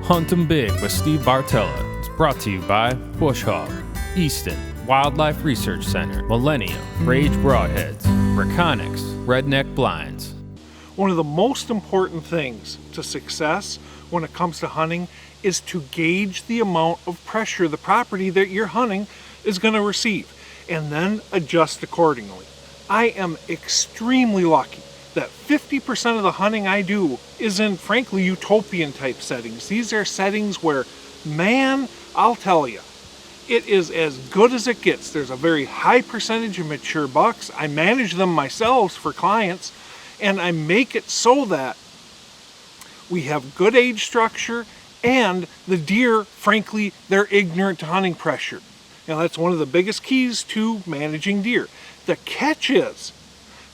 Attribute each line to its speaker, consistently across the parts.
Speaker 1: Hunt 'em Big with Steve Bartella is brought to you by Bush Hog, Easton, Wildlife Research Center, Millennium, Rage Broadheads, Reconics, Redneck Blinds.
Speaker 2: One of the most important things to success when it comes to hunting is to gauge the amount of pressure the property that you're hunting is going to receive and then adjust accordingly. I am extremely lucky that 50% of the hunting I do is in, frankly, utopian type settings. These are settings where, man, I'll tell you, it is as good as it gets. There's a very high percentage of mature bucks. I manage them myself for clients, and I make it so that we have good age structure, and the deer, frankly, they're ignorant to hunting pressure. Now, that's one of the biggest keys to managing deer. The catch is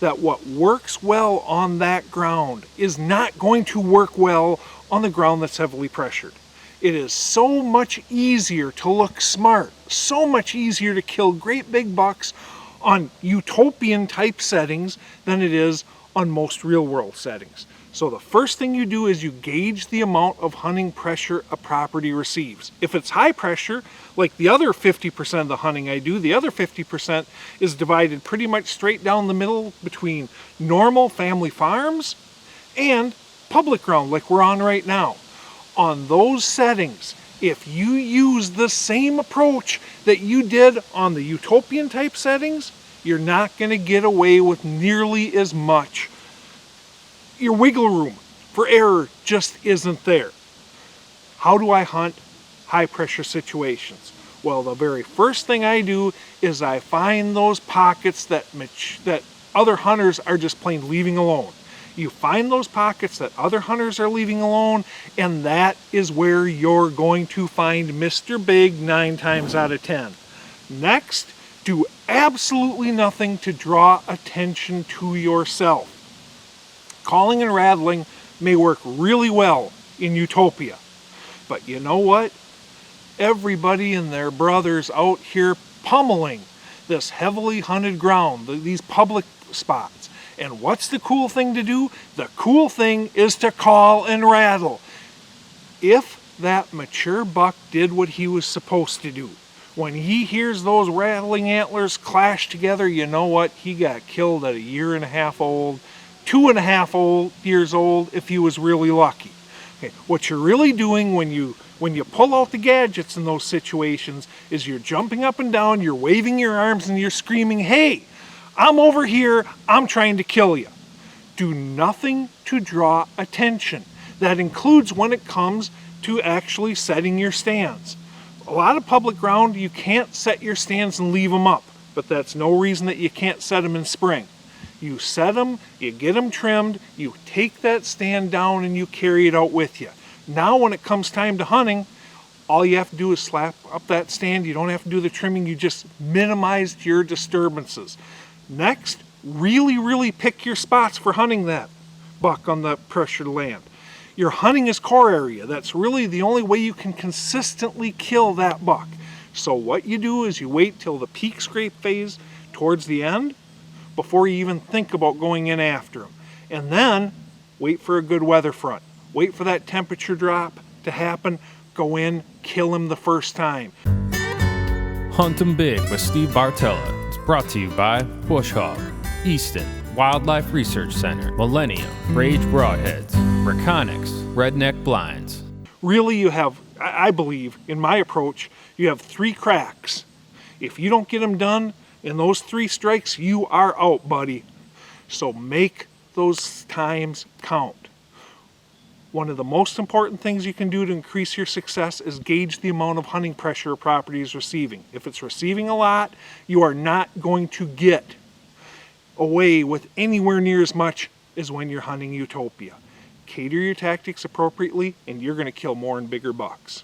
Speaker 2: that what works well on that ground is not going to work well on the ground that's heavily pressured. It is so much easier to look smart, so much easier to kill great big bucks on utopian type settings than it is on most real world settings. So the first thing you do is you gauge the amount of hunting pressure a property receives. If it's high pressure, like the other 50% of the hunting I do, the other 50% is divided pretty much straight down the middle between normal family farms and public ground like we're on right now. On those settings, if you use the same approach that you did on the utopian type settings, you're not going to get away with nearly as much. Your wiggle room for error just isn't there. How do I hunt high pressure situations? Well, the very first thing I do is I find those pockets that other hunters are just plain leaving alone. You find those pockets that other hunters are leaving alone, and that is where you're going to find Mr. Big 9 times out of 10. Next, do absolutely nothing to draw attention to yourself. Calling and rattling may work really well in utopia, but you know what? Everybody and their brothers out here pummeling this heavily hunted ground, these public spots. And what's the cool thing to do? The cool thing is to call and rattle. If that mature buck did what he was supposed to do, when he hears those rattling antlers clash together, you know what? He got killed at 1.5 years old. 2.5 years old if he was really lucky. Okay, what you're really doing when you pull out the gadgets in those situations is you're jumping up and down, you're waving your arms, and you're screaming, "Hey, I'm over here, I'm trying to kill you." Do nothing to draw attention. That includes when it comes to actually setting your stands. A lot of public ground, you can't set your stands and leave them up, but that's no reason that you can't set them in spring. You set them, you get them trimmed, you take that stand down and you carry it out with you. Now when it comes time to hunting, all you have to do is slap up that stand. You don't have to do the trimming. You just minimized your disturbances. Next, really pick your spots for hunting that buck on the pressured land. Your hunting his core area. That's really the only way you can consistently kill that buck. So what you do is you wait till the peak scrape phase towards the end before you even think about going in after him. And then wait for a good weather front. Wait for that temperature drop to happen. Go in, kill him the first time.
Speaker 1: Hunt 'em Big with Steve Bartella is brought to you by Bush Hog, Easton, Wildlife Research Center, Millennium, Rage Broadheads, Reconics, Redneck Blinds.
Speaker 2: Really, you have, I believe, in my approach, you have 3 cracks. If you don't get them done in those 3 strikes, you are out, buddy. So make those times count. One of the most important things you can do to increase your success is gauge the amount of hunting pressure a property is receiving. If it's receiving a lot, you are not going to get away with anywhere near as much as when you're hunting utopia. Cater your tactics appropriately, and you're going to kill more and bigger bucks.